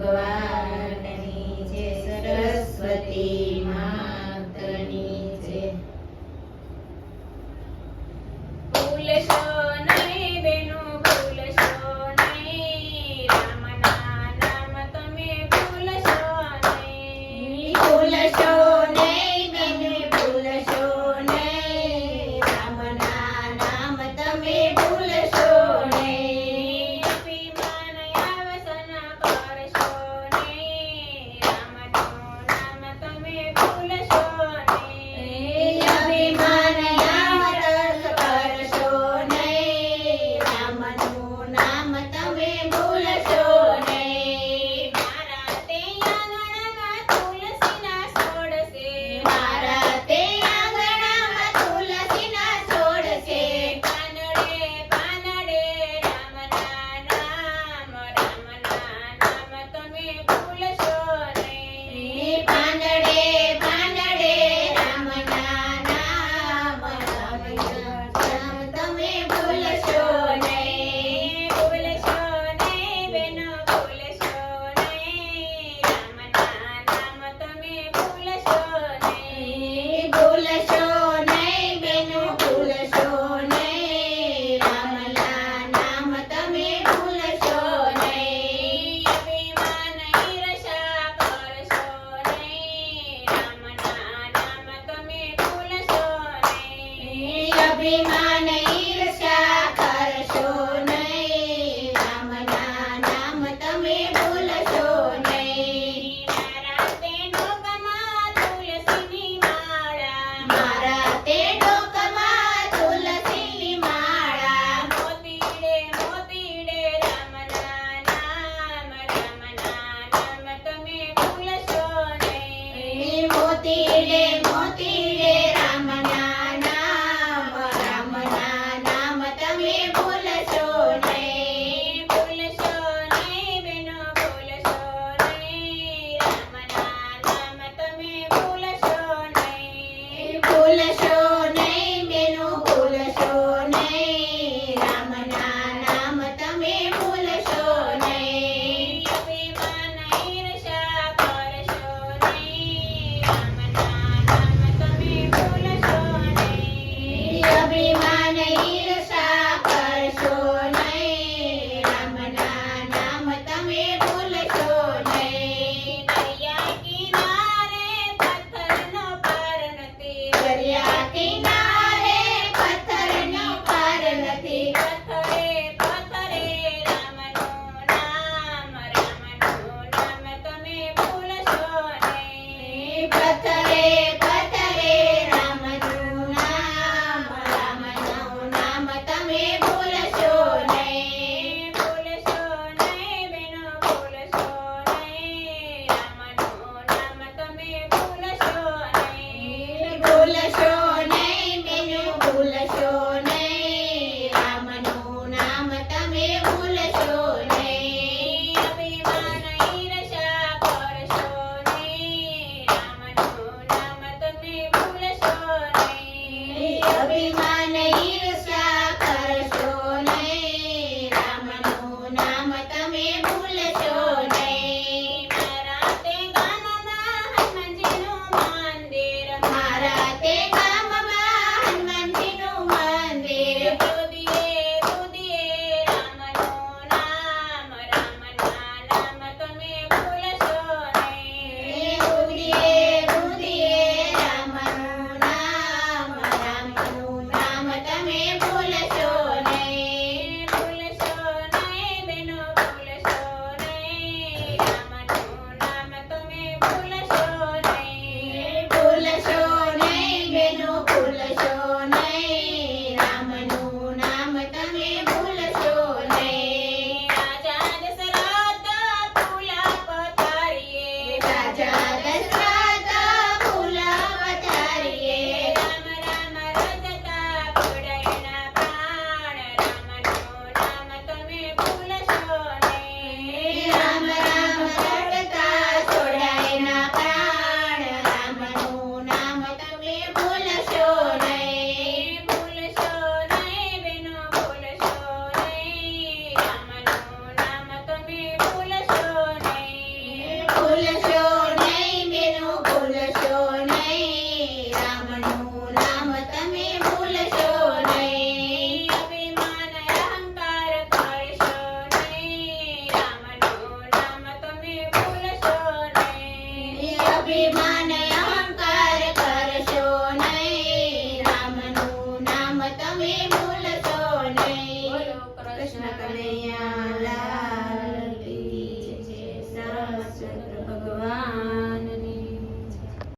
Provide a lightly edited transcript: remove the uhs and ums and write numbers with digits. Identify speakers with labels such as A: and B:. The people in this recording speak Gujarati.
A: ભગવાનની જય, સરસ્વતી માતની જય. ભૂલશો નહીં બેનો, ભૂલશો નહીં, રામના નામ તમે ભૂલશો નહીં. ભૂલશો નહીં બેનો, ભૂલશો નહીં, રામના નામ તમે ભૂલશો નહીં. અભિમાન વ્યસન કરશો નહીં, રામનું નામ તમે ભૂલશો નહીં. અભિમાન વ્યસન કરશો નહીં, રામનું નામ તમે ભૂલશો નહીં. મારા તે આંગણામાં તુલસીના છોડ છે, મારા તે આંગણામાં તુલસીના છોડ છે. પાનડે પાનડે રામના નામ, રામના નામ તમે ભૂલશો નહીં. પાનડે પાનડે રામના નામ, રામના નામ તમે ભૂલશો નહીં. ભૂલશો નહીં બેનો, ભૂલશો નહીં, રામના નામ તમે ભૂલશો નહીં. ભૂલશો નહીં બેનો, ભૂલશો નહીં, રામના નામ તમે ભૂલશો નહીં. અભિમાન ઈર્ષા કરશો નહીં, રામના નામ તમે ભૂલશો નહીં. અભિમાન ઈર્ષા કરશો નહીં, રામના નામ તમે ભૂલશો નહીં. મારા તે ડોકમાં તુલસીની માળા, મારા તે ડોકમાં તુલસીની માળા. મોતીડે મોતીડે રામના નામ, રામના નામ તમે ભૂલશો નહીં. મોતીડે મોતીડે રામના નામ, રામના નામ તમે ભૂલશો નહીં. ભૂલશો નહીં બેનો, ભૂલશો નહીં, રામના નામ તમે ભૂલશો નહીં. ભૂલશો નહીં બેનો, ભૂલશો નહીં, રામના નામ તમે ભૂલશો નહીં. અભિમાન ઈર્ષા કરશો નહીં, રામના નામ તમે ભૂલશો નહીં. અભિમાન ઈર્ષા કરશો નહીં, રામના નામ તમે ભૂલશો નહીં. દરિયા કિનારે પથ્થરનો પાર નથી, દરિયા કિનારે પથ્થરનો પાર નથી. પથ્થર ભૂલશો નહીં.
B: બોલો કૃષ્ણ કનૈયા લાલ કી જય. રામચંદ્ર ભગવાન